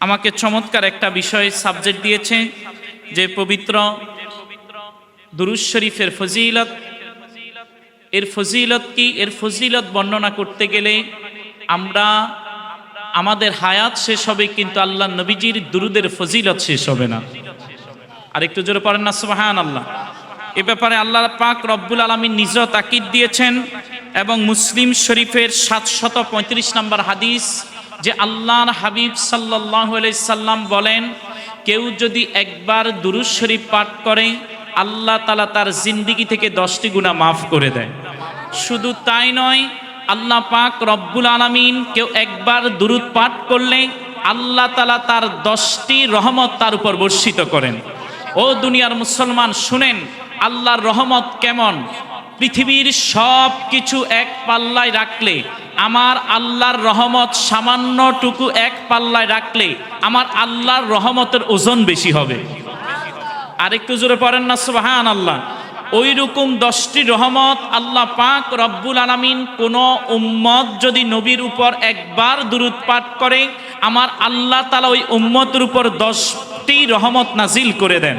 আমাকে চমৎকার একটা বিষয় সাবজেক্ট দিয়েছে যে পবিত্র দুরূদ শরীফের ফজিলত। এর ফজিলত কি? এর ফজিলত বর্ণনা করতে গেলে আমরা আমাদের হায়াত শেষ হবে, কিন্তু আল্লাহ নবীজির দুরুদের ফজিলত শেষ হবে না। আর একটু জোরে পড়েন না সুবহানাল্লাহ। এ ব্যাপারে আল্লাহ পাক রব্বুল আলামিন নিজ তাকিদ দিয়েছেন এবং মুসলিম শরীফের 735 নম্বর হাদিস, যে আল্লাহর হাবিব সাল্লাল্লাহু আলাইহি সাল্লাম বলেন, কেউ যদি একবার দুরূদ শরীফ পাঠ করে আল্লাহ তাআলা তার জিন্দেগি থেকে 10টি গুনাহ মাফ করে দেয়। শুধু তাই নয়, আল্লাহ পাক রব্বুল আলামিন কেউ একবার দুরূদ পাঠ করলে আল্লাহ তাআলা তার 10টি রহমত তার উপর বর্ষিত করেন। ও দুনিয়ার মুসলমান শুনেন, আল্লাহর রহমত কেমন। পৃথিবীর সব কিছু এক পাল্লায় রাখলে আমার আল্লাহর রহমত সামান্যটুকু এক পাল্লায় রাখলে আমার আল্লাহর রহমতের ওজন বেশি হবে। আরেকটু জোরে পড়েন না সুবহানাল্লাহ। ওই রকম 10টি রহমত আল্লাহ পাক রব্বুল আলামিন কোন উম্মত যদি নবীর উপর একবার দুরূদ পাঠ করে আমার আল্লাহ তাআলা ওই উম্মতের উপর 10টি রহমত নাজিল করে দেন।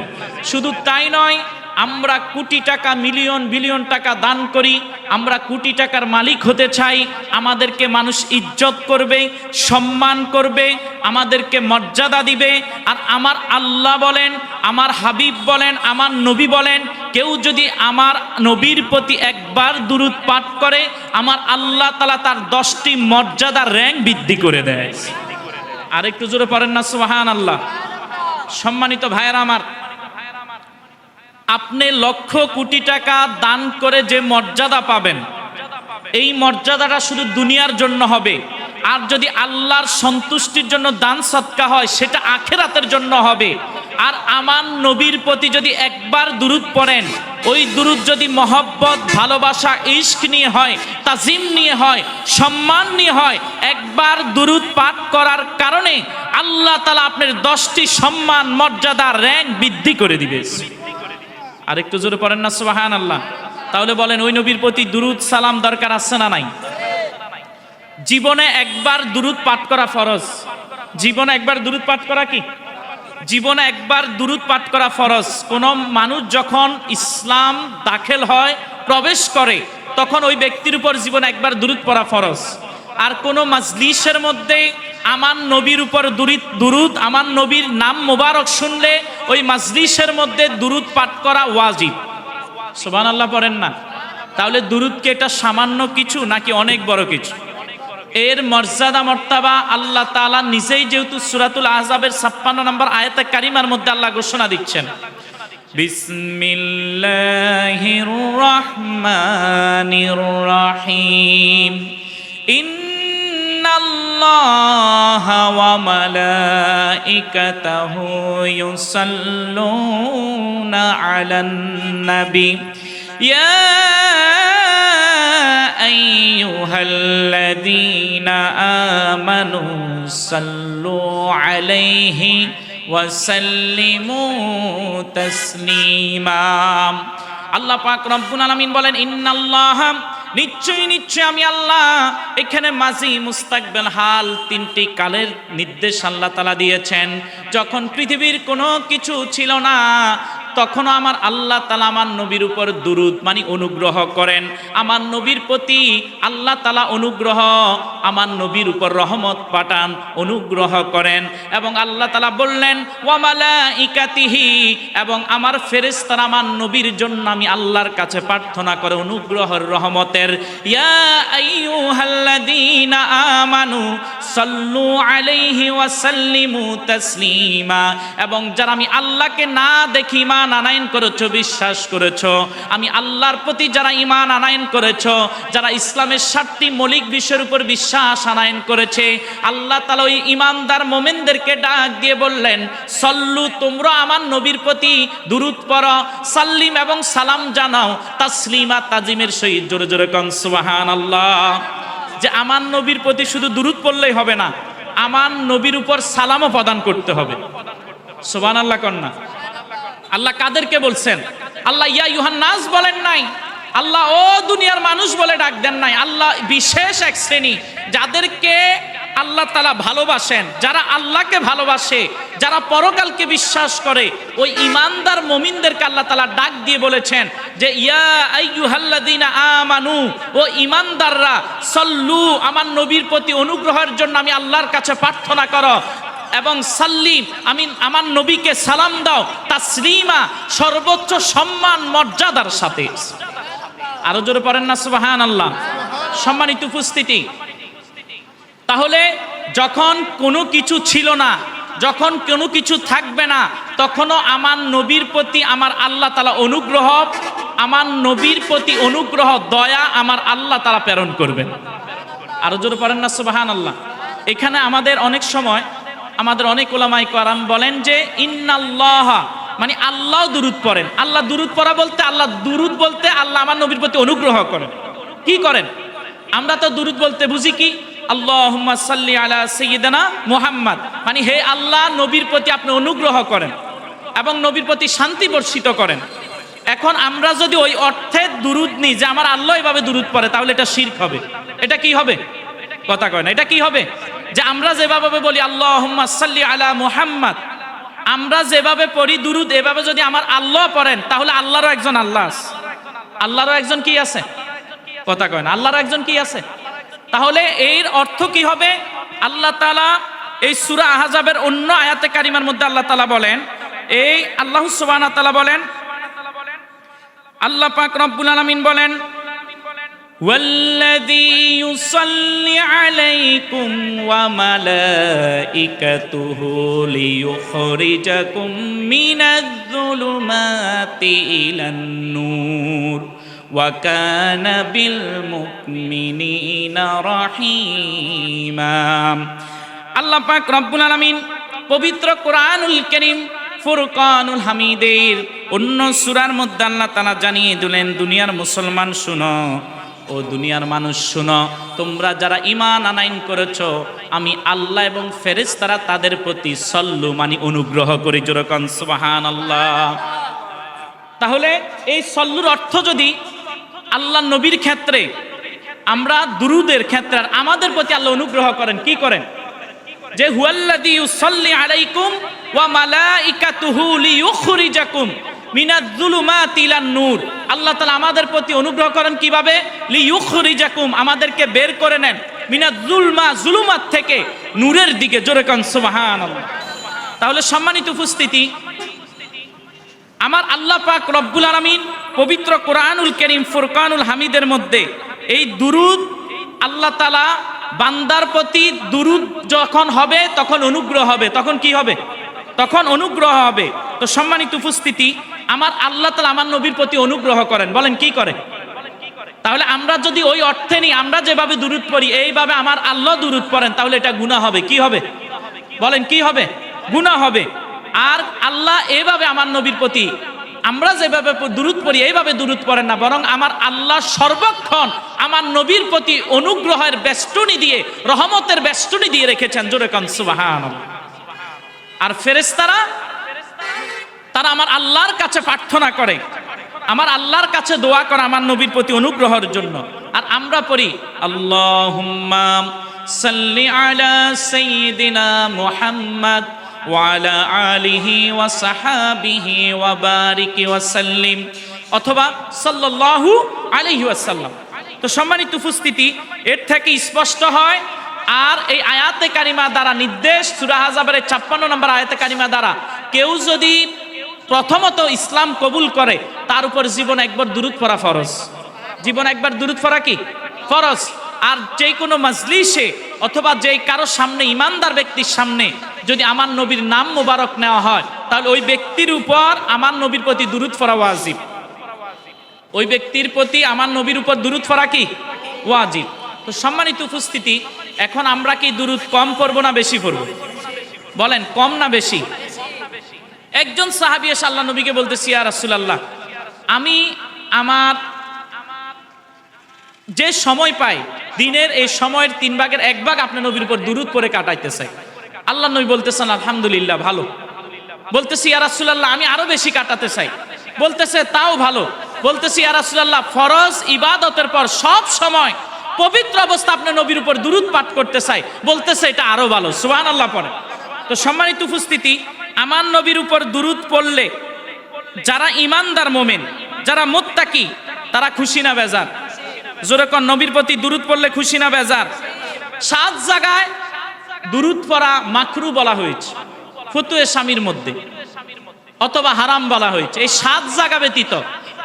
শুধু তাই নয়, আমরা কোটি টাকা মিলিয়ন বিলিয়ন টাকা দান করি, আমরা কোটি টাকার মালিক হতে চাই, আমাদেরকে মানুষ ইজ্জত করবে, সম্মান করবে, আমাদেরকে মর্যাদা দিবে। আর আমার আল্লাহ বলেন, আমার হাবিব বলেন, আমার নবী বলেন, কেউ যদি আমার নবীর প্রতি একবার দুরূদ পাঠ করে আমার আল্লাহ তাআলা তার 10টি মর্যাদার র্যাঙ্ক বৃদ্ধি করে দেয়। আর একটু জোরে পড়েন না সুবহানাল্লাহ। সম্মানিত ভাইয়েরা আমার, আপনি লক্ষ কোটি টাকা দান করে যে মর্যাদা পাবেন, এই মর্যাদাটা শুধু দুনিয়ার জন্য হবে। আর যদি আল্লাহর সন্তুষ্টির জন্য দান সদকা হয় সেটা আখিরাতের জন্য হবে। আর আমার নবীর প্রতি যদি একবার দুরূদ পড়েন, ওই দুরূদ যদি মহব্বত, ভালোবাসা, ইশক নিয়ে হয়, তাজিম নিয়ে হয়, সম্মান নিয়ে হয়, একবার দুরূদ পাঠ করার কারণে আল্লাহ তাআলা আপনার 10টি সম্মান, মর্যাদা, র্যাঙ্ক বৃদ্ধি করে দিবে। আর একটু জোরে পড়েন না সুবহানাল্লাহ। তাহলে বলেন, ওই নবীর প্রতি দুরূদ সালাম দরকার আছে না নাই? জীবনে একবার দুরূদ পাঠ করা ফরজ। জীবনে একবার দুরূদ পাঠ করা কি? জীবনে একবার দুরূদ পাঠ করা ফরজ। কোন মানুষ যখন ইসলাম দাখিল হয়, প্রবেশ করে, তখন ওই ব্যক্তির উপর জীবনে একবার দুরূদ পড়া ফরজ। আর কোন মাজলিসের মধ্যে আমার নবীর উপর দুরূদ, আমার নবীর নাম মোবারক শুনলে ওই মাজলিসের মধ্যে দুরূদ পাঠ করা ওয়াজিব। সুবহানাল্লাহ পড়েন না। তাহলে দুরূদ কি এটা সামান্য কিছু নাকি অনেক বড় কিছু? এর মর্যাদা মর্তাবা আল্লাহ তাআলা নিজেই, যেহেতু সূরাতুল আহজাবের 56 নম্বর আয়াতে কারিমার মধ্যে আল্লাহ ঘোষণা দিচ্ছেন, বিসমিল্লাহির রহমানির রহিম, ইন্নাল্লাহা ওয়া মালাইকাতাহু ইউসাল্লুনা আলান নবী ইয়া আইয়ুহাল্লাযীনা আমানু সাল্লু আলাইহি ওয়া সাল্লিমু তাসলিমা। আল্লাহ পাক রব্বুল আলামিন বলেন, ইন্নাল্লাহা, নিশ্চয় আমি আল্লাহ। এখানে মাজি, মুস্তাকবেল, হাল, 3টি কালের নির্দেশ আল্লাহ তাআলা দিয়েছেন। যখন পৃথিবীর কোনো কিছু ছিল না তখনও আমার আল্লাহ তাআলা আমার নবীর উপর দুরূদ মানে অনুগ্রহ করেন। আমার নবীর প্রতি আল্লাহ তাআলা অনুগ্রহ, আমার নবীর উপর রহমত পাঠান, অনুগ্রহ করেন। এবং আল্লাহ তাআলা বললেন, ওয়া মালাইকাতিহি, এবং আমার ফেরেশতারা আমার নবীর জন্য আমি আল্লাহর কাছে প্রার্থনা করে অনুগ্রহের, রহমতের। ইয়া আইয়ুহাল্লাযীনা আমানু সাল্লু আলাইহি ওয়া সাল্লিমু তাসলিমা। এবং যারা আমি আল্লাহকে না দেখি ঈমান আনয়ন করেছো, বিশ্বাস করেছো, আমি আল্লাহর প্রতি যারা ঈমান আনয়ন করেছো, যারা ইসলামের 7টি মৌলিক বিষয়ের উপর বিশ্বাস আনয়ন করেছে, আল্লাহ তাআলা ওই ঈমানদার মুমিনদেরকে ডাক দিয়ে বললেন, সল্লু, তোমরা আমার নবীর প্রতি দুরূদ পড়ো, সাল্লিম এবং সালাম জানাও, তাসলিমা, তাজিমের সহিত। জোরে জোরে কোন সুবহানাল্লাহ। যে আমার নবীর প্রতি শুধু দুরূদ পড়লেই হবে না, আমার নবীর উপর সালামও প্রদান করতে হবে। সুবহানাল্লাহ কোন না। আল্লাহ কাদেরকে বলছেন? আল্লাহ ইয়া আইয়ুহান নাস বলেন নাই, আল্লাহ ও দুনিয়ার মানুষ বলে ডাক দেন নাই। আল্লাহ বিশেষ এক শ্রেণী, যাদেরকে আল্লাহ তাআলা ভালোবাসেন, যারা আল্লাহকে ভালোবাসে, যারা পরকালকে বিশ্বাস করে, ওই ঈমানদার মুমিনদেরকে আল্লাহ তাআলা ডাক দিয়ে বলেছেন যে ইয়া আইয়ুহাল্লাযীনা আমানু, ও ঈমানদাররা, সাল্লু, আমার নবীর প্রতি অনুগ্রহের জন্য আমি আল্লাহর কাছে প্রার্থনা করো, এবং সাল্লিম, আমি আমার নবীকে সালাম দাও, তাসলিমা, সর্বোচ্চ সম্মান মর্যাদার সাথে। আরো জোরে পড়েন না সুবহানাল্লাহ। সম্মানিত উপস্থিতি, তাহলে যখন কোনো কিছু ছিল না, যখন কোনো কিছু থাকবে না, তখনও আমার নবীর প্রতি আমার আল্লাহ তাআলা অনুগ্রহ, আমার নবীর প্রতি অনুগ্রহ, দয়া আমার আল্লাহ তাআলা প্রেরণ করবেন। আরো জোরে পড়েন না সুবহানাল্লাহ। এখানে আমাদের অনেক সময় আমাদের অনেক উলামায়ে কেরাম বলেন যে ইন্নাল্লাহ, মানে আল্লাহ দুরূদ পড়েন। আল্লাহ দুরূদ পড়া বলতে, আল্লাহ দুরূদ বলতে আল্লাহ আমার নবীর প্রতি অনুগ্রহ করেন। কি করেন? আমরা তো দুরূদ বলতে বুঝি কি, আল্লাহুম্মা সাল্লি আলা সাইয়্যিদিনা মুহাম্মদ, মানে হে আল্লাহ, নবীর প্রতি আপনি অনুগ্রহ করেন এবং নবীর প্রতি শান্তি বর্ষিত করেন। এখন আমরা যদি ওই অর্থে দুরূদ নিই যে আমার আল্লাহ এভাবে দুরূদ পড়ে, তাহলে এটা শিরক হবে। এটা কি হবে? কথা কয় না। এটা কি হবে? যে আমরা যেভাবে বলি আল্লাহুম্মা সাল্লি আলা মুহাম্মদ, আমরা যেভাবে পড়ি দুরূদ, এভাবে যদি আমার আল্লাহ পড়েন, তাহলে আল্লাহরও একজন আল্লাহ আছে। আল্লাহরও একজন কি আছে? কথা কয় না। আল্লাহরও একজন কি আছে? তাহলে এর অর্থ কি হবে? আল্লাহ তাআলা এই সূরা আহজাবের অন্য আয়াতে কারিমার মধ্যে আল্লাহ তাআলা বলেন, এই আল্লাহ সুবহানাহু ওয়া তাআলা বলেন, আল্লাহ পাক রব্বুল আলামিন বলেন, ওয়াল্লাযী ইউসাল্লি আলাইকুম ওয়া মালাইকাতুহু লিইউখরিজাকুম মিনাজ-যুলুমাতি ইলান নূর ওয়া কানা বিল মুমিনিনা রাহিমা। আল্লাহ পাক রব্বুল আলামিন পবিত্র কোরআনুল কারীম ফুরকানুল হামিদের অন্য সূরার মধ্যে আল্লাহ তাআলা জানিয়ে দিলেন, দুনিয়ার মুসলমান শুনো, ও দুনিয়ার মানুষ শুনো, তোমরা যারা ঈমান আনায়ন করেছো, আমি আল্লাহ এবং ফেরেশতারা তাদের প্রতি সল্লু, মানে অনুগ্রহ করি। জোরে কোন সুবহানাল্লাহ। তাহলে এই সল্লুর অর্থ যদি আল্লাহ নবীর ক্ষেত্রে, আমরা দুরুদের ক্ষেত্রে আমাদের প্রতি আল্লাহ অনুগ্রহ করেন, কি করেন? যে হুয়াল্লাযী ইউসাল্লি আলাইকুম ওয়া মালাইকাতুহু লিইউখরিজাকুম মিনাজ-যুলুমাতি ইলান নূর। আল্লাহ তাআলা আমাদের প্রতি অনুগ্রহ করেন কিভাবে? লিইউখরিজাকুম, আমাদেরকে বের করে নেন, জুলুমাত থেকে নূরের দিকে। জোরে কোন সুবহানাল্লাহ। তাহলে সম্মানিত উপস্থিতি, আমার আল্লাহ পাক রব্বুল আলামিন পবিত্র কোরআনুল কারীম ফুরকানুল হামিদের মধ্যে এই দুরূদ, আল্লাহ তাআলা বান্দার প্রতি দুরূদ যখন হবে তখন অনুগ্রহ হবে। তখন কি হবে? তখন অনুগ্রহ হবে। তো সম্মানিত উপস্থিতি, আমার আল্লাহ তাআলা আমার নবীর প্রতি অনুগ্রহ করেন, বলেন কি করে? তাহলে আমরা যদি ওই অর্থে নিই, আমরা যেভাবে দুরূদ পড়ি এইভাবে আমার আল্লাহ দুরূদ পড়েন, তাহলে এটা গুনাহ হবে। কি হবে? বলেন কি হবে? গুনাহ হবে। আর আল্লাহ এভাবে আমার নবীর প্রতি, আমরা যেভাবে দুরূদ পড়ি এইভাবে দুরূদ পড়েন না, বরং আমার আল্লাহ সর্বক্ষণ আমার নবীর প্রতি অনুগ্রহের বেষ্টনী দিয়ে, রহমতের বেষ্টনী দিয়ে রেখেছেন। জোরে কোন সুবহানাল্লাহ। আর ফেরেশতারা, তারা আমার আল্লাহর কাছে প্রার্থনা করে, আমার আল্লাহর কাছে দোয়া করে আমার নবীর প্রতি অনুগ্রহের জন্য। আর আমরা পড়ি আল্লাহুম্মা সাল্লি আলা সাইয়্যিদিনা মুহাম্মদ ওয়া আলা আলিহি ওয়া সাহাবিহি ওয়া বারিক ওয়া সাল্লিম, অথবা সাল্লাল্লাহু আলাইহি ওয়াসাল্লাম। তো সম্মানিত উপস্থিতি, এর থেকে স্পষ্ট হয়, আর এই আয়াতে কারিমা দ্বারা নির্দেশ, সূরা আহজাবের 56 নম্বর আয়াতে কারিমা দ্বারা কেউ যদি প্রথমত ইসলাম কবুল করে, তার উপর জীবন একবার দুরূদ পড়া ফরজ। জীবন একবার দুরূদ পড়া কি ফরজ। আর যে কোনো মজলিসে অথবা যে কারো সামনে, ইমানদার ব্যক্তির সামনে যদি আমার নবীর নাম মোবারক নেওয়া হয়, তাহলে ওই ব্যক্তির উপর আমার নবীর প্রতি দুরূদ পড়া ওয়াজিব। ওই ব্যক্তির প্রতি আমার নবীর উপর দুরূদ পড়া কি ওয়াজিব। তো সম্মানিত উপস্থিতি, এখন আমরা কি দুরূদ কম পড়বো না বেশি পড়বো? বলেন কম না বেশি? একজন সাহাবী এসে আল্লাহ নবীকে বলতেছি, ইয়া রাসূলুল্লাহ, আমি আমার যে সময় পাই, দিনের এই সময়ের 3 ভাগের 1 ভাগ আপনার নবীর উপর দুরূদ পড়ে কাটাইতে চাই। আল্লাহ নবী বলতেছেন আলহামদুলিল্লাহ, ভালো। বলতেছি ইয়া রাসূলুল্লাহ, আমি আরো বেশি কাটাতে চাই। বলতেছে তাও ভালো। বলতেছি ইয়া রাসূলুল্লাহ, ফরজ ইবাদতের পর সব সময় পবিত্র অবস্থা আপনি নবীর উপর দুরূদ পাঠ করতে চাই, বলতেছে এটা আরো ভালো, সুবহানাল্লাহ পড়ে। তো সম্মানিত উপস্থিতি, আমার নবীর উপর দুরূদ পড়লে যারা ঈমানদার মুমিন, যারা মুত্তাকি, তারা খুশি না বেজার? জোরে কোন, নবীর প্রতি দুরূদ পড়লে খুশি না বেজার? 7 জায়গায় দুরূদ পড়া মাকরু বলা হয়েছে ফতুয়ে স্বামীর মধ্যে, অথবা হারাম বলা হয়েছে। এই 7 জায়গা ব্যতীত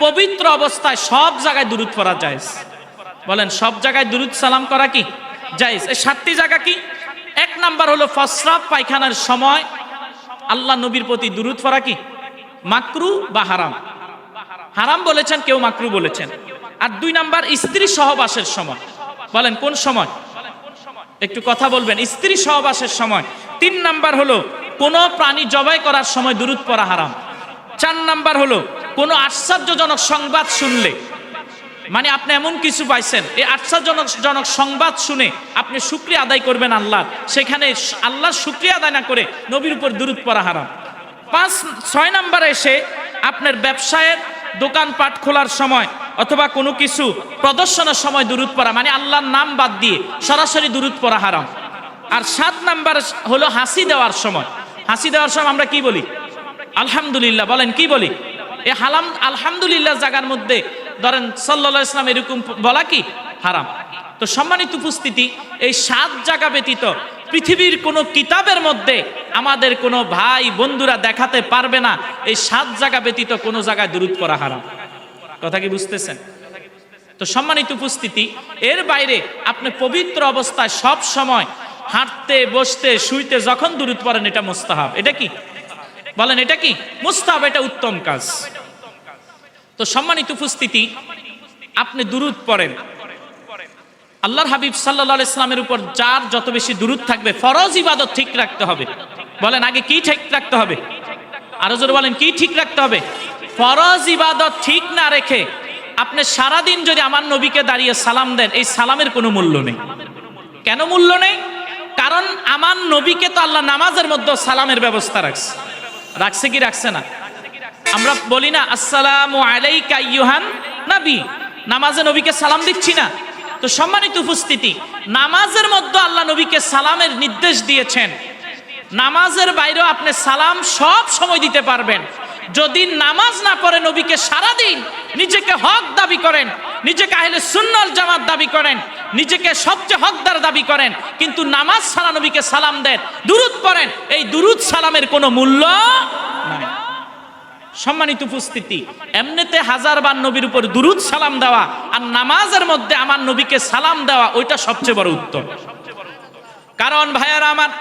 পবিত্র অবস্থায় সব জায়গায় দুরূদ পড়া জায়েজ। বলেন, সব জায়গায় দুরূদ সালাম করা কি জায়েজ? এই 7টি জায়গা কি? 1 নাম্বার হলো প্রস্রাব পায়খানার সময় আল্লাহ নবীর প্রতি দুরূদ পড়া কি মাকরু বা হারাম? হারাম বলেছেন, কেউ মাকরু বলেছেন। আর 2 নাম্বার স্ত্রী সহবাসের সময়। বলেন কোন সময়? একটু কথা বলবেন, স্ত্রী সহবাসের সময়। 3 নাম্বার হলো কোন প্রাণী জবাই করার সময় দুরূদ পড়া হারাম। 4 নাম্বার হলো কোন আশ্চর্যজনক সংবাদ শুনলে, মানে আপনি এমন কিছু পাইছেন, এই আশ্চর্যজনক সংবাদ শুনে আপনি শুকরিয়া আদায় করবেন আল্লাহ, সেখানে আল্লাহর শুকরিয়া আদায় না করে নবীর উপর দুরূদ পড়া হারাম। 6 নাম্বারে এসে আপনার ব্যবসায়ের দোকানপাট খোলার সময় অথবা কোনো কিছু প্রদর্শনের সময় দুরূদ পড়া, মানে আল্লাহর নাম বাদ দিয়ে সরাসরি দুরূদ পড়া হারাম। আর 7 নাম্বার হলো হাসি দেওয়ার সময়। হাসি দেওয়ার সময় আমরা কি বলি? আলহামদুলিল্লাহ। বলেন কি বলি? এই আলহামদুলিল্লাহ জায়গার মধ্যে ধরেন সাল্লাল্লাহু আলাইহি ওয়াসাল্লাম এরকম বলা কি হারাম। তো সম্মানিত উপস্থিতি, এই 7 জায়গা ব্যতীত পৃথিবীর কোনো কিতাবের মধ্যে আমাদের কোনো ভাই বন্ধুরা দেখাতে পারবে না এই 7 জায়গা ব্যতীত কোনো জায়গায় দুরূদ পড়া হারাম। কথা কি বুঝতেছেন? তো সম্মানিত উপস্থিতি, এর বাইরে আপনি পবিত্র অবস্থায় সব সময় হাঁটতে, বসতে, শুইতে যখন দুরূদ পড়েন, এটা মুস্তাহাব। এটা কি? বলেন এটা কি মুস্তাহাব? এটা উত্তম কাজ। তো সম্মানিত উপস্থিতি, আপনি দুরূদ পড়েন, আল্লাহর হাবিব সাল্লাল্লাহু আলাইহি সাল্লামের উপর যার যত বেশি দুরূদ থাকবে, ফরজ ইবাদত ঠিক রাখতে হবে। বলেন আগে কি ঠিক রাখতে হবে? আরো জোরে বলেন, কি ঠিক রাখতে হবে? ফরজ ইবাদত ঠিক না রেখে আপনি সারাদিন যদি আমার নবীকে দাঁড়িয়ে সালাম দেন, এই সালামের কোনো মূল্য নেই। কেন মূল্য নেই? কারণ আমার নবীকে তো আল্লাহ নামাজের মধ্যে সালামের ব্যবস্থা রাখছে। রাখছে কি রাখছে না? আমরা বলি না আসসালামু আলাইকা আইয়ুহান নবী, নামাজে নবীকে সালাম দিচ্ছি না? তো সম্মানিত উপস্থিতি, নামাজের মধ্যে আল্লাহ নবীকে সালামের নির্দেশ দিয়েছেন। নামাজের বাইরেও আপনি সালাম সব সময় দিতে পারবেন। যদি নামাজ না পড়ে নবীকে সারাদিন নিজেকে হক দাবি করেন, নিজেকে আহলে সুন্নাত জামাত দাবি করেন, নিজেকে সবচেয়ে হকদার দাবি করেন, কিন্তু নামাজ ছাড়া নবীকে সালাম দেন, দুরূদ পড়েন, এই দুরূদ সালামের কোনো মূল্য নাই। সম্মানিত উপস্থিতি, এমনিতে 1000 বার নবীর উপর দুরূদ সালাম দেওয়া আর নামাজের মধ্যে আমার নবীকে সালাম দেওয়া, ওইটা সবচেয়ে বড় উত্তম। কারণ ভাইয়ারা আমার,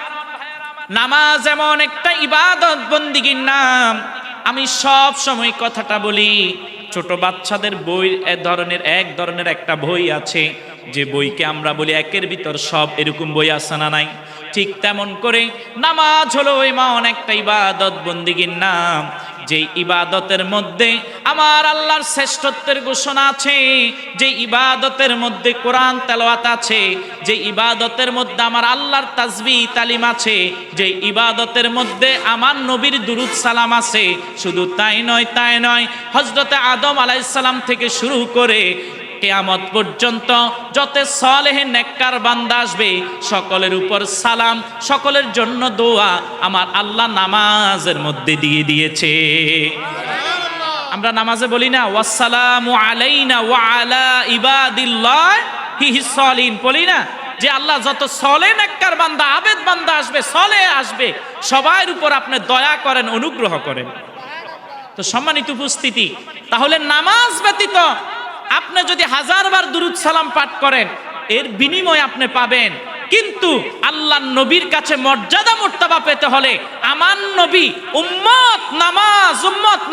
নামাজ এমন একটা ইবাদত বন্দিগির নাম, আমি সব সময় কথাটা বলি। ছোট বাচ্চাদের বই এক ধরনের একটা বই আছে, যে বইকে আমরা বলি একের ভিতর সব, এরকম বই আছে না নাই? ঠিক তেমন করে নামাজ হলো এমন একটা ইবাদত বন্দিগির নাম, যে ইবাদতের মধ্যে আমার আল্লাহর শ্রেষ্ঠত্বের ঘোষণা আছে, যে ইবাদতের মধ্যে কোরআন তেলাওয়াত আছে, যে ইবাদতের মধ্যে আমার আল্লাহর তাসবিহ তালিম আছে, যে ইবাদতের মধ্যে আমার নবীর দুরূদ সালাম আছে। শুধু তাই নয়, হযরতে আদম আলাইহিস সালাম থেকে শুরু করে কিয়ামত পর্যন্ত যত সালেহ নেককার বান্দা আসবে, সকলের উপর সালাম, সকলের জন্য দোয়া আমার আল্লাহ নামাজের মধ্যে দিয়ে দিয়েছে। আমরা নামাজে বলি না ওয়াসসালামু আলাইনা ওয়া আলা ইবাদিল্লাহি সালিহিন, বলি না যে আল্লাহ যত সালেহ নেককার বান্দা, আবেদ বান্দা আসবে, সালেহ আসবে, সবার উপর আপনি দয়া করেন, অনুগ্রহ করেন। তো সম্মানিত উপস্থিতি, তাহলে নামাজ ব্যতীত আপনি যদি 1000 বার দুরূদ সালাম পাঠ করেন, এর বিনিময় আপনি পাবেন। কিন্তু আল্লাহর নবীর কাছে মর্যাদা মুর্তাবা পেতে হলে আমার নবী উম্মত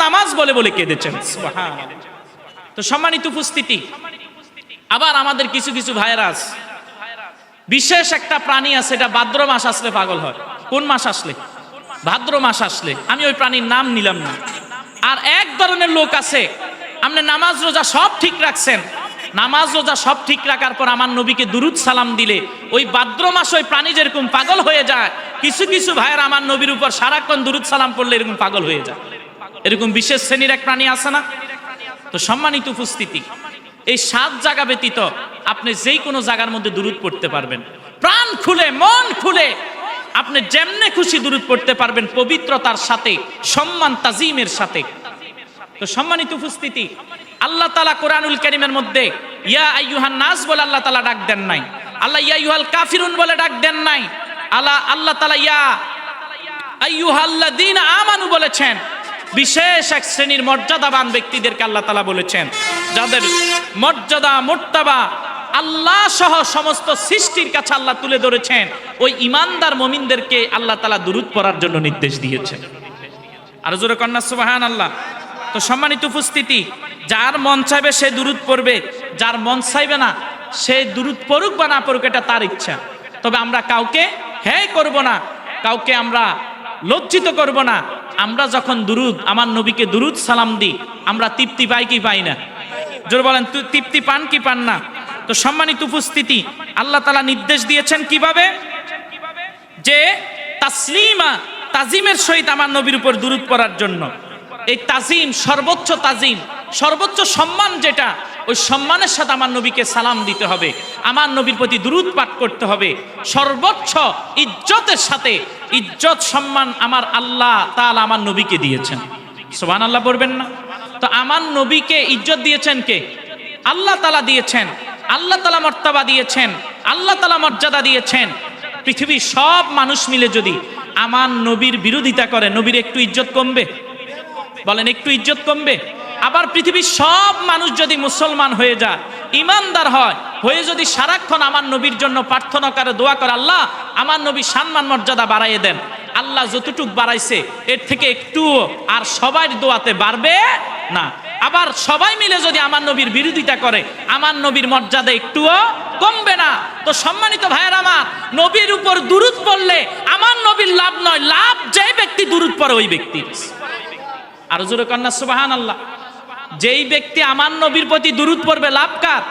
নামাজ বলে বলে কেঁদেছেন, সুবহানাল্লাহ। তো সম্মানিত উপস্থিতি, আবার আমাদের কিছু কিছু ভাইরাস, বিশেষ একটা প্রাণী আছে, এটা ভাদ্র মাস আসলে পাগল হয়। কোন মাস আসলে? ভাদ্র মাস আসলে। আমি ওই প্রাণীর নাম নিলাম না। আর এক ধরনের লোক আছে, আপনি নামাজ রোজা সব ঠিক রাখছেন, নামাজ রোজা সব ঠিক রাখার পর আমার নবীকে দুরূদ সালাম দিলে ওই ভাদ্র মাস ওই প্রাণী যেরকম পাগল হয়ে যায়, কিছু কিছু ভাইয়ের আমার নবীর উপর সারাক্ষণ দুরূদ সালাম পড়লে এরকম পাগল হয়ে যায়। এরকম বিশেষ শ্রেণীর এক প্রাণী আছে না? তো সম্মানিত উপস্থিতি, এই 7 জায়গা ব্যতীত আপনি যেই কোনো জায়গার মধ্যে দুরূদ পড়তে পারবেন, প্রাণ খুলে মন খুলে আপনি যেমনে খুশি দুরূদ পড়তে পারবেন, পবিত্রতার সাথে, সম্মান তাজিমের সাথে। তো সম্মানিত উপস্থিতি, আল্লাহ তাআলা কোরআনুল কারীমের মধ্যে ইয়া আইয়ুহান নাস বলে আল্লাহ তাআলা ডাক দেন নাই, আল্লাহ ইয়া আইয়ুহাল কাফিরুন বলে ডাক দেন নাই, আল্লাহ তাআলা ইয়া আইয়ুহাল্লাযীনা আমানু বলেছেন। বিশেষ এক শ্রেণীর মর্যাদাবান ব্যক্তিদেরকে আল্লাহ তাআলা বলেছেন, যাদের মর্যাদা মর্তবা আল্লাহ সহ সমস্ত সৃষ্টির কাছে আল্লাহ তুলে ধরেছেন। ওই ইমানদার মুমিনদেরকে আল্লাহ তাআলা দুরূদ পড়ার জন্য নির্দেশ দিয়েছেন। আর জোরে কন্যা সুবহানাল্লাহ। তো সম্মানিত উপস্থিতি, যার মন চাইবে সে দুরূদ পড়বে, যার মন চাইবে না সে দুরূদ পড়ুক বা না পড়ুক, এটা তার ইচ্ছা। তবে আমরা কাউকে হ্যাঁ করব না, কাউকে আমরা লজ্জিত করব না। আমরা যখন দুরূদ, আমার নবীকে দুরূদ সালাম দিই, আমরা তৃপ্তি পাই কি পাই না? জোরে বলেন, তৃপ্তি পান কি পান না? তো সম্মানিত উপস্থিতি, আল্লাহ তাআলা নির্দেশ দিয়েছেন কিভাবে, যে তাসলিমা, তাজিমের সহিত আমার নবীর উপর দুরূদ পড়ার জন্য। এই তাজিম, সর্বোচ্চ তাজিম, সর্বোচ্চ সম্মান যেটা, ওই সম্মানের সাথে আমার নবীকে সালাম দিতে হবে, আমার নবীর প্রতি দুরূদ পাঠ করতে হবে। সর্বোচ্চ ইজ্জতের সাথে, ইজ্জত সম্মান আমার আল্লাহ তাআলা আমার নবীকে দিয়েছেন। সুবহানাল্লাহ পড়বেন না? তো আমার নবীকে ইজ্জত দিয়েছেন কে? আল্লাহ তাআলা দিয়েছেন। আল্লাহ তাআলা মর্তবা দিয়েছেন, আল্লাহ তাআলা মর্যাদা দিয়েছেন। পৃথিবীর সব মানুষ মিলে যদি আমার নবীর বিরোধিতা করে, নবীর একটু ইজ্জত কমবে? বলেন, একটু ইজ্জত কমবে? আবার পৃথিবীর সব মানুষ যদি মুসলমান হয়ে যায়, ইমানদার হয়, হয়ে যদি সারাক্ষণ আমার নবীর জন্য প্রার্থনা করে, দোয়া করে, আল্লাহ আমার নবীর সম্মান মর্যাদা বাড়াইয়ে দেন, আল্লাহ যতটুক বাড়াইছে এর থেকে একটু আর সবার দোয়াতে বাড়বে না। আবার সবাই মিলে যদি আমার নবীর বিরোধিতা করে, আমার নবীর মর্যাদা একটুও কমবে না। তো সম্মানিত ভাইয়ের আমার, নবীর উপর দুরূদ পড়লে আমার নবীর লাভ নয়, লাভ যে ব্যক্তি দুরূদ পড়ে ওই ব্যক্তির। আর জোরে কন্যা সুবহানাল্লাহ। যেই ব্যক্তি আমার নবীর প্রতি দুরূদ পড়বে, লাভ কার?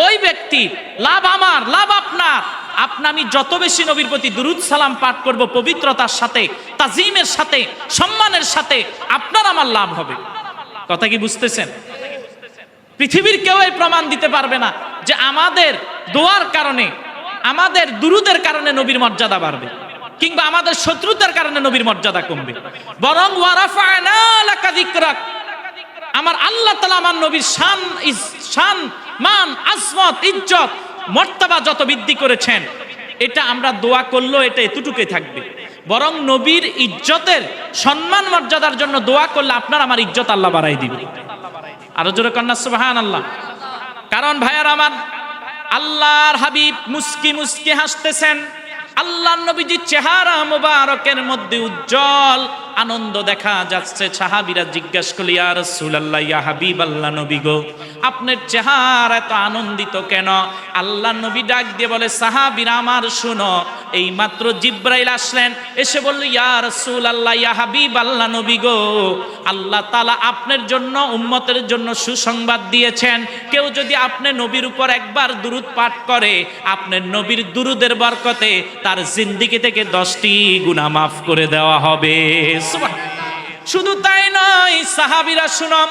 ওই ব্যক্তির। লাভ আমার, লাভ আপনার। আমি যত বেশি নবীর প্রতি দুরূদ সালাম পাঠ করব পবিত্রতার সাথে, তাজিমের সাথে, সম্মানের সাথে, আপনার আমার লাভ হবে। কথা কি বুঝতেছেন? পৃথিবীর কেউ এই প্রমাণ দিতে পারবে না যে আমাদের দোয়ার কারণে, আমাদের দুরূদের কারণে নবীর মর্যাদা বাড়বে, কিংবা আমাদের শত্রুতার কারণে নবীর মর্যাদা কমবে। বরং ওয়ারাফা'না লাকা যিকরাক, আমার আল্লাহ তাআলা আমার নবীর শান, মান, আজমত, ইজ্জত, মর্তবা যত বৃদ্ধি করেছেন, এটা আমরা দোয়া করলেও এটা এতটুকুই থাকবে। বরং নবীর ইজ্জতের, সম্মান, মর্যাদার জন্য দোয়া করলে আপনার আমার ইজ্জত আল্লাহ বাড়াই দিবে। আরো জোরে কন্যা সুবহানাল্লাহ। কারণ ভাইয়ার আমার, আল্লাহর হাবিব মুস্কি মুস্কি হাসতেছেন। আল্লাহর নবীজির চেহারা মুবারকের মধ্যে উজ্জ্বল আনন্দ দেখা যাচ্ছে। সাহাবীরা জিজ্ঞাসা করল, ইয়া রাসূলুল্লাহ, ইয়া হাবিবাল্লাহ, নবী গো, আপনার চেহারা এত আনন্দিত কেন? আল্লাহর নবী ডাক দিয়ে বলে, সাহাবীরা আমার শুনো, এই মাত্র জিবরাইল আসলেন, এসে বলল, ইয়া রাসূলুল্লাহ, ইয়া হাবিবাল্লাহ, নবী গো, আল্লাহ তাআলা আপনার জন্য, উম্মতের জন্য সুসংবাদ দিয়েছেন। কেউ যদি আপনার নবীর উপর একবার দুরূদ পাঠ করে, আপনার নবীর দুরূদের বরকতে তার জিন্দেগি থেকে 10টি গুনাহ মাফ করে দেওয়া হবে। শুধু তাই নয়, সাহাবীরা শুনো,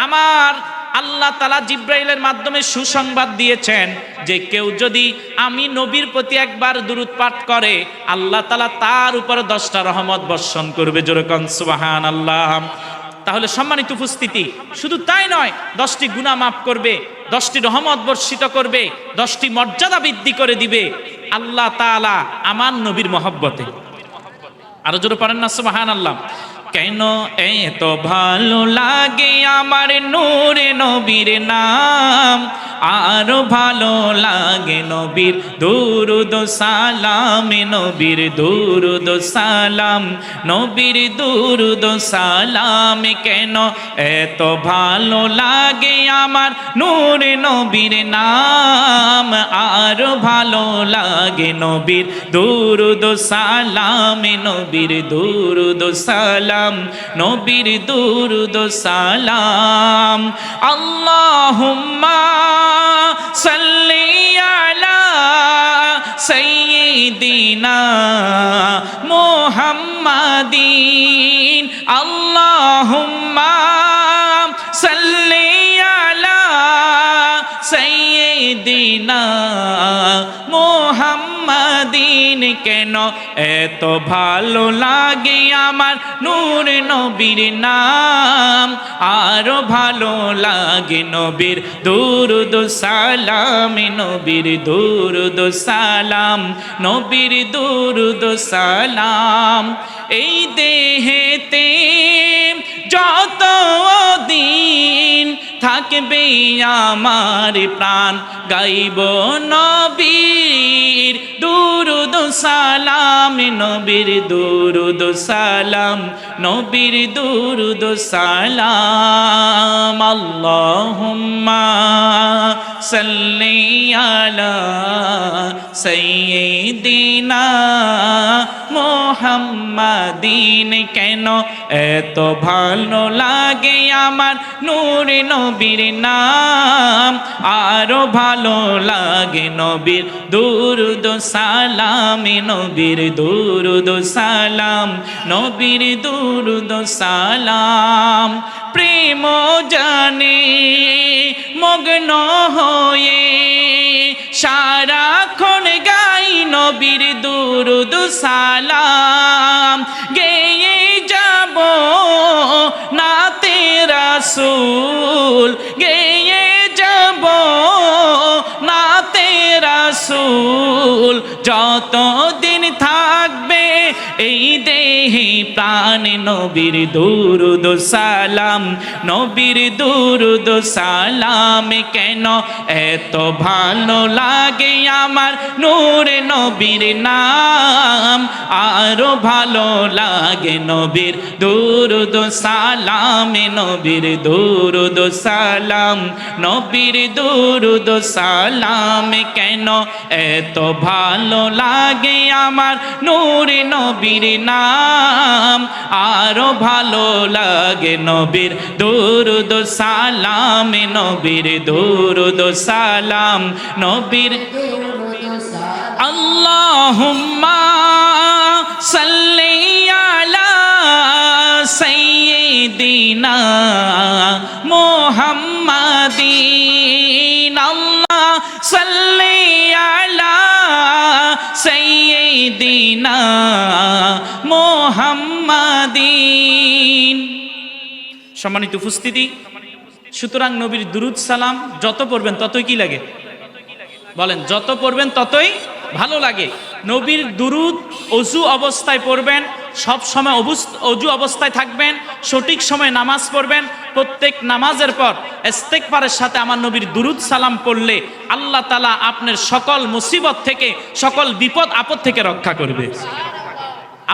আমার আল্লাহ তাআলা জিবরাইলের মাধ্যমে সুসংবাদ দিয়েছেন যে কেউ যদি আমি নবীর প্রতি একবার দুরূদ পাঠ করে, আল্লাহ তাআলা তার উপর 10টা রহমত বর্ষণ করবে। জোরে কোন সুবহানাল্লাহ। তাহলে সম্মানিত উপস্থিতি, শুধু তাই নয়, 10টি গুনাহ মাফ করবে, 10টি রহমত বর্ষিত করবে, 10টি মর্যাদা বৃদ্ধি করে দিবে আল্লাহ তাআলা আমার নবীর মহব্বতে। আরো জোরে পড়েন না সুবহানাল্লাহ। কেন এত ভালো লাগে আমার নূরে নবীর নাম, আর ভালো লাগে নবীর দুরূদ সালাম, নবীর দুরূদ সালাম, নবীর দুরূদ সালাম। কেন এত ভালো লাগে আমার নূরে নবীর নাম, আর ভালো লাগে নবীর দুরূদ সালাম, নবীর দুরূদ সালাম, নবীর দুরূদ সালাম। আল্লাহুম্মা সাল্লি আলা সাইয়্যিদিনা মুহাম্মাদিন, আল্লাহুম্মা সাল্লি আলা সাইয়্যিদিনা মুহাম্মাদিন কেন এত ভালো লাগে আমার নূর নবীর নাম আরো ভালো লাগে নবীর দুরুদ সালাম নবীর দুরুদ সালাম নবীর দুরুদ সালাম এই দেহেতে যত দিন থাকবে আমার প্রাণ গাইব নবীর দুরুদ সালাম নবীর দুরুদ সালাম নবীর দুরুদ সালাম আল্লাহুম্মা সাল্লি আলা সাইয়্যিদিনা মুহাম্মাদিন কেন এত ভালো লাগে আমার নূর নবীর নাম আরো ভালো লাগে নবীর দুরুদ সালাম নবীর দুরুদ সালাম নবীর দুরুদ সালাম প্রেম জানে মগ্ন হয়ে সারাক্ষণ গাই নবীর দুরুদ সালাম গেয়ে যাব নাতে রাসূল গেয়ে যাব নাতে রাসূল যতদিন থাকবে এই দেহে প্রাণ নবীর দুরুদ সালাম নবীর দুরুদ সালাম কেন এত ভালো লাগে আমার নূর নবীর নাম আরো ভালো লাগে নবীর দুরুদ সালাম নবীর দুরুদ সালাম নবীর দুরুদ সালাম কেন এত ভালো লাগে আমার নূর নবীর নাম আরো ভালো লাগে নবীর দুরুদ সালাম নবীর দুরুদ সালাম নবীর আল্লাহুম্মা সাল্লি আলা সাইয়্যিদিনা মুহাম্মাদিন আল্লাহ সাল্লি আলা সাইয়্যিদিনা মুহাম্মাদিন সম্মানিত উপস্থিতি সুতরাং নবীর দুরুদ সালাম যত পড়বেন ততই কি লাগে বলেন যত পড়বেন ততই ভালো লাগে নবীর দুরুদ অজু অবস্থায় পড়বেন সব সময় অজু অবস্থায় থাকবেন সঠিক সময় নামাজ পড়বেন প্রত্যেক নামাজের পর ইস্তেগফারের সাথে আমার নবীর দুরুদ সালাম পড়লে আল্লাহ তাআলা আপনার সকল মুসিবত থেকে সকল বিপদ আপদ থেকে রক্ষা করবে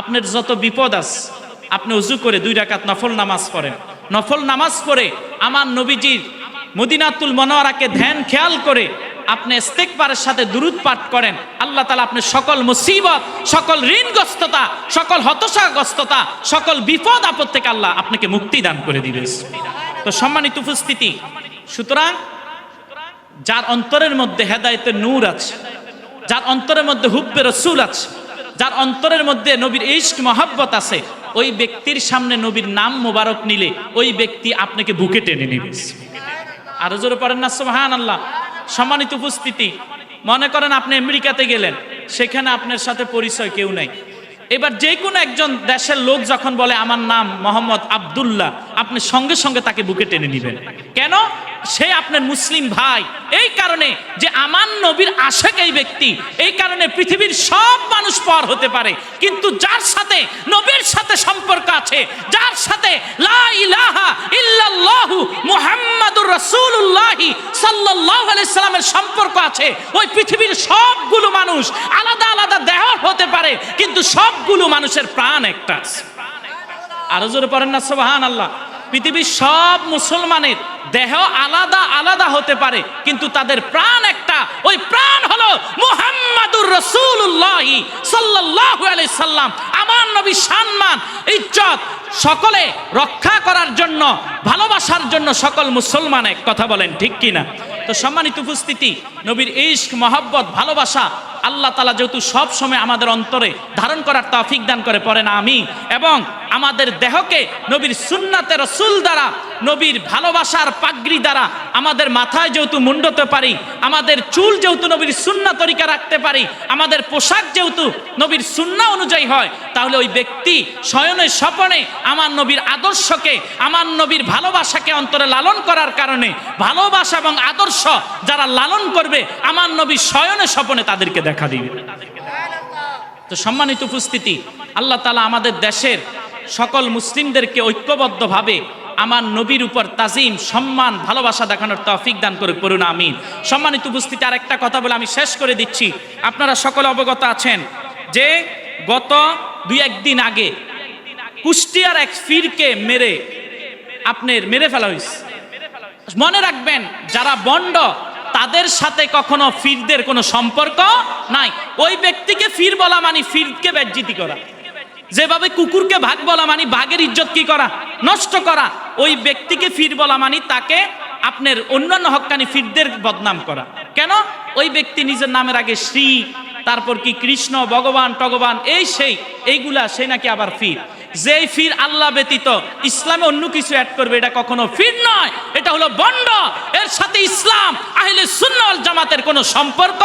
আপনার যত বিপদ আছে আপনি ওযু করে 2 রাকাত নফল নামাজ পড়েন নফল নামাজ পড়ে আমার নবীজির মদিনাতুল মুনাওয়ারাকে ধ্যান খেয়াল করে আপনি ইস্তেগফারের সাথে দুরুদ পাঠ করেন আল্লাহ তাআলা আপনার সকল মুসিবত সকল ঋণগ্রস্ততা সকল হতাশাগ্রস্ততা সকল বিপদ আপদ থেকে আল্লাহ আপনাকে মুক্তি দান করে দিবেন তো সম্মানিত উপস্থিতি সুতরাং যার অন্তরের মধ্যে হেদায়েতের নূর আছে যার অন্তরের মধ্যে হুব্বে রাসূল আছে যার অন্তরের মধ্যে নবীর ইশক মহব্বত আছে ওই ব্যক্তির সামনে নবীর নাম মোবারক নিলে ওই ব্যক্তি আপনাকে বুকে টেনে নেবে আরো জোরে পড়েন না সুবহানাল্লাহ সম্মানিত উপস্থিতি মনে করেন আপনি আমেরিকাতে গেলেন সেখানে আপনার সাথে পরিচয় কেউ নাই এবার যে কোনো একজন দেশের লোক যখন বলে আমার নাম মোহাম্মদ আব্দুল্লাহ আপনি সঙ্গে সঙ্গে তাকে বুকে টেনে নেবেন কেন সে আপনার মুসলিম ভাই এই কারণে যে আমার নবীর আশিক এই ব্যক্তি এই কারণে পৃথিবীর সব মানুষ পর হতে পারে কিন্তু যার সাথে নবীর সাথে সম্পর্ক আছে যার সাথে লা ইলাহা ইল্লাল্লাহু মুহাম্মাদুর রাসূলুল্লাহ সাল্লাল্লাহু আলাইহি সাল্লামের সম্পর্ক আছে ওই পৃথিবীর সবগুলো মানুষ আলাদা আলাদা দেহ হতে পারে কিন্তু সবগুলো মানুষের প্রাণ একটা আরো জোরে পড়েন না সুবহানাল্লাহ পৃথিবীর সব মুসলমানের দেহ আলাদা আলাদা হতে পারে কিন্তু তাদের প্রাণ একটা ওই প্রাণ হলো মুহাম্মাদুর রাসূলুল্লাহ সাল্লাল্লাহু আলাইহি সাল্লাম আমার নবী সম্মান ইজ্জত সকলে রক্ষা করার জন্য ভালোবাসার জন্য সকল মুসলমান এক কথা বলেন ঠিক কি না তো সম্মানিত উপস্থিতি নবীর ইশক মহব্বত ভালোবাসা আল্লাহ তাআলা যেহেতু সব সময় আমাদের অন্তরে ধারণ করার তৌফিক দান করে, পড়েন আমিন। এবং আমাদের দেহকে নবীর সুন্নাতে রাসূল দ্বারা, নবীর ভালোবাসার পাগড়ি দ্বারা আমাদের মাথায় যেহেতু মুন্ডতে পারি, আমাদের চুল যেহেতু নবীর সুন্নাহ তরিকা রাখতে পারি, আমাদের পোশাক যেহেতু নবীর সুন্নাহ অনুযায়ী হয়, তাহলে ওই ব্যক্তি শয়নে স্বপনে আমার নবীর আদর্শকে, আমার নবীর ভালোবাসাকে অন্তরে লালন করার কারণে, ভালোবাসা এবং আদর্শ যারা লালন করবে, আমার নবী শয়নে স্বপনে তাদেরকে দেখা দিবে। তো সম্মানিত উপস্থিতি, আল্লাহ তাআলা আমাদের দেশের সকল মুসলিমদেরকে ঐক্যবদ্ধভাবে আমার নবীর উপর তাজিম, সম্মান, ভালোবাসা দেখানোর তৌফিক দান করুক, পড়ুন আমিন। সম্মানিত উপস্থিতি, আরেকটা কথা বলে আমি শেষ করে দিচ্ছি। আপনারা সকলে অবগত আছেন যে গত 2-1 দিন আগে কুষ্টিয়ার এক ফিরকে মেরে ফেলা হয়েছে। মনে রাখবেন, যারা বন্ড তাদের সাথে কখনো ফিরদের কোনো সম্পর্ক নাই। ওই ব্যক্তিকে ফির বলা মানে ফিরকে বেজ্জিতি করা, যেভাবে কুকুরকে ভাগ বলা মানে বাঘের ইজ্জত কি করা, নষ্ট করা। ওই ব্যক্তিকে ফির বলা মানে তাকে আপনার অন্যান্য হক্কানি ফিরদের বদনাম করা। কেন? ওই ব্যক্তি নিজের নামের আগে শ্রী, তারপর কি কৃষ্ণ, ভগবান টগবান, এইগুলা সে নাকি আবার ফির। যেই ফির আল্লাহ ব্যতীত ইসলামে অন্য কিছু অ্যাড করবে, এটা কখনো ফির নয়, এটা হলো বন্ড। এর সাথে ইসলাম আহলে সুন্নাহ ওয়াল জামাতের কোনো সম্পর্ক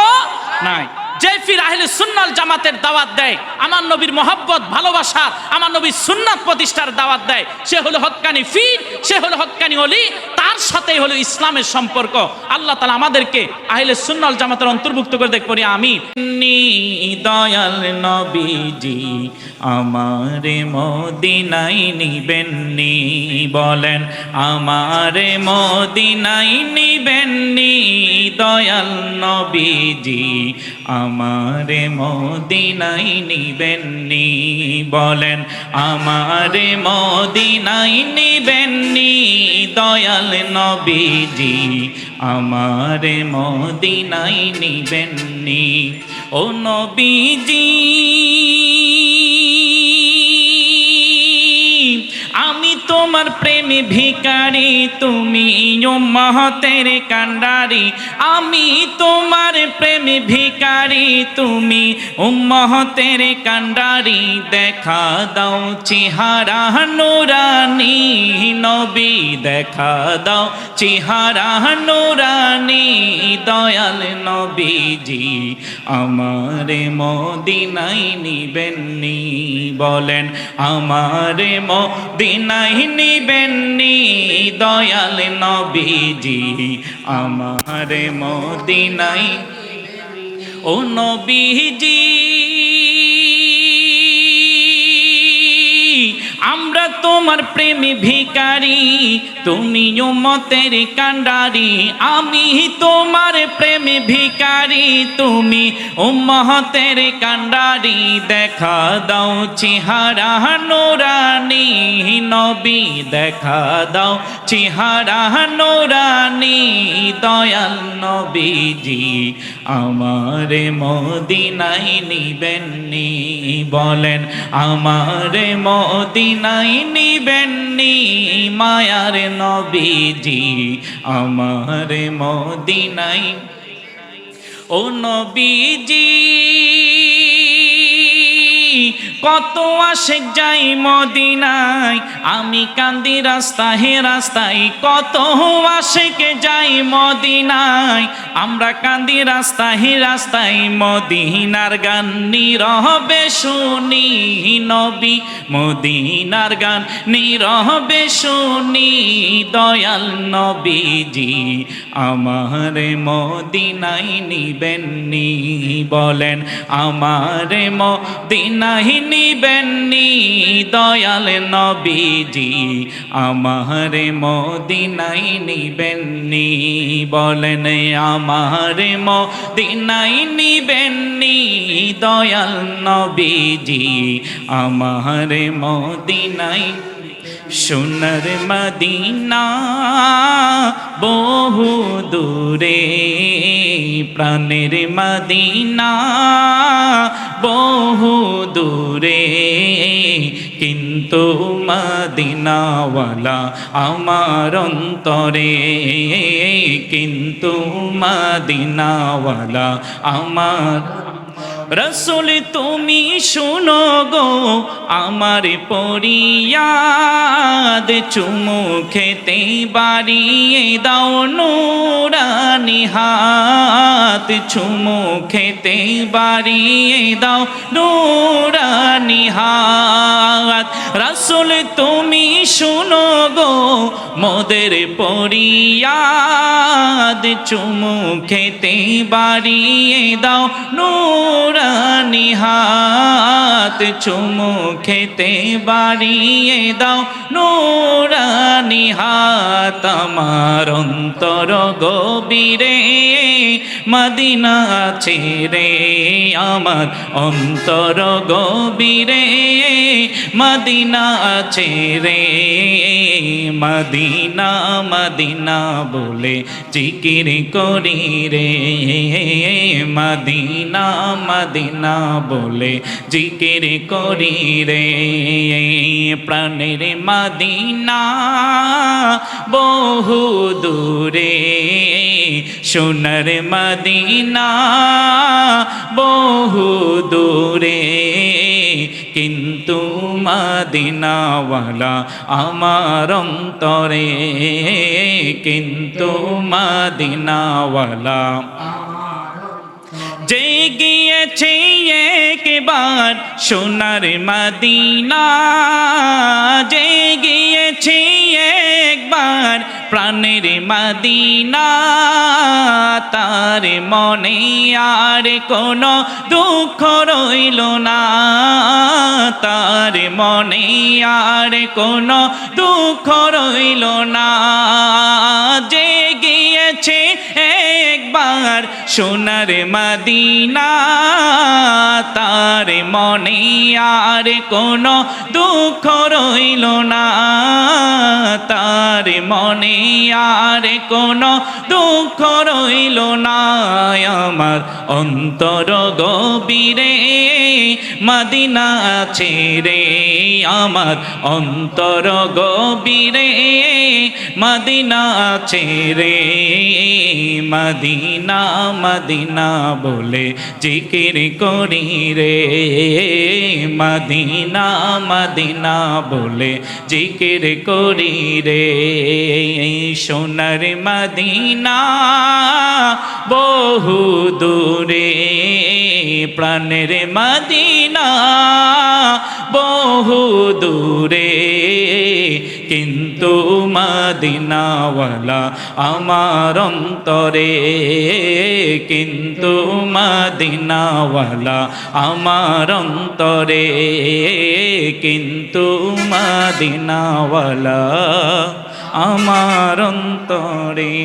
নাই। যে ফির আহলে সুন্নাহ ওয়াল জামাতের দাওয়াত দেয়, আমার নবীর মহব্বত, ভালোবাসা, আমার নবীর সুন্নাত প্রতিষ্ঠার দাওয়াত দেয়, সে হলো হক্কানি ফির, সে হলো হক্কানি ওলি, তার সাথেই হলো ইসলামের সম্পর্ক। আল্লাহ তাআলা আমাদেরকে আহলে সুন্নাহ ওয়াল জামাতের অন্তর্ভুক্ত করে দেখ, পড়ি আমিন। দয়াল নবীজি আমারে মদিনায় নিবেন নি, বলেন আমারে মদিনায় নিবেন নি। দয়াল নবীজি আমারে মদিনায় নিবেন নি, বলেন আমারে মদিনায় নিবেন নি। দয়াল নবীজি আমারে মদিনায় নিবেন নি। ও নবীজি আমি তোমার প্রেমে ভিখারি, তুমি উম্মতের কান্ডারি। আমি তোমার প্রেমে ভিখারি, তুমি উম্মতের কান্ডারি। দেখা দাও চেহারা নুরানি নবী, দেখা দাও চেহারা নুরানি। দয়াল নবীজি আমারে মদিনায় নিবেন নি, বলেন আমারে মদিনায় নিবেন নি। দয়াল নবীজি আমারে মদিনায়। ও নবীজি আমরা তোমার প্রেমে ভিখারি, তুমি উম্মতের কান্ডারি। আমি তোমার প্রেমে ভিখারি, তুমি উম্মতের কান্ডারি। দেখা দাও চেহারা নুরানি নবী, দেখা দাও চেহারা নুরানি। দয়াল নবীজি আমারে মদিনায় নিবেন নি, বলেন আমারে মদিনায় নিবেন নি। মায়ার নবীজি আমারে মদিনায়। ও নবীজি কত আশেক যাই মদিনায়, আমি কান্দি রাস্তায় রাস্তায়। কত আশেক যাই মদিনায়, আমরা কান্দি রাস্তায় রাস্তায়। মদিনার গান নীরবে শুনি নবী, মদিনার গান নীরবে শুনি। দয়াল নবীজি আমারে মদিনায় নিবেন নি, বলেন আমারে মদিনায় নিবেন নি। দয়াল নবীজি আমারে মদিনায় নিবেন নি, বলেন আমারে মদিনায় নিবেন নি। দয়াল নবীজি আমারে মদিনায়। সোনার মদিনা বহু দূরে, প্রাণের মদিনা বহু দূরে। কিন্তু মদিনাওয়ালা আমার অন্তরে, কিন্তু মদিনাওয়ালা আমার। রসুল তুমি শুনো গো আমার পরিয়াদ, চুমু খেতে বাড়িয়ে দাও নুরানি হাত, চুমু খেতে বাড়িয়ে দাও নুরানি হাত। রসুল তুমি শুনো গো মোদের পরিয়াদ, চুমু খেতে বাড়িয়ে দাও নুরানি হাত, চুমু খেতে বাড়িয়ে দাও নুরানি হাত। আমার অন্তর গভীরে মদিনা আছে রে, আমার অন্তর গভীরে মদিনা আছে রে, মদিনা মদিনা বলে জিকির করি রে, মদিনা মদিনা বলে জিকির করি রে। প্রাণের মদিনা বহু দূরে, সোনার মদিনা বহু দূরে, কিন্তু মদিনাওয়ালা আমার অন্তরে, কিন্তু মদিনাওয়ালা যে গিয়েছে একবার সোনার মদিনা, যে গিয়েছে একবার প্রাণের মদিনা, তার মনে আর কোনো দুঃখ রইল না, তার মনে আর কোনো দুঃখ রইল না। যে গিয়েছে একবার সোনার মদিনা, তার মনে আর কোনো দুঃখ রইল না, তার মনে আর কোনো দুঃখ রইল না। আমার অন্তর গভীরে মদিনা আছে রে, আমার অন্তর গভীরে মদিনা আছে রে, মদিনা মদিনা বলে জিকির করি রে, মদিনা মদিনা বলে জিকির করি রে। সোনার মদিনা বহু দূরে, প্রাণের মদিনা বহু দূরে, কিন্তু মদিনাওয়ালা আমার অন্তরে, কিন্তু মদিনাওয়ালা আমার অন্তরে, কিন্তু মদিনাওয়ালা আমার অন্তরে।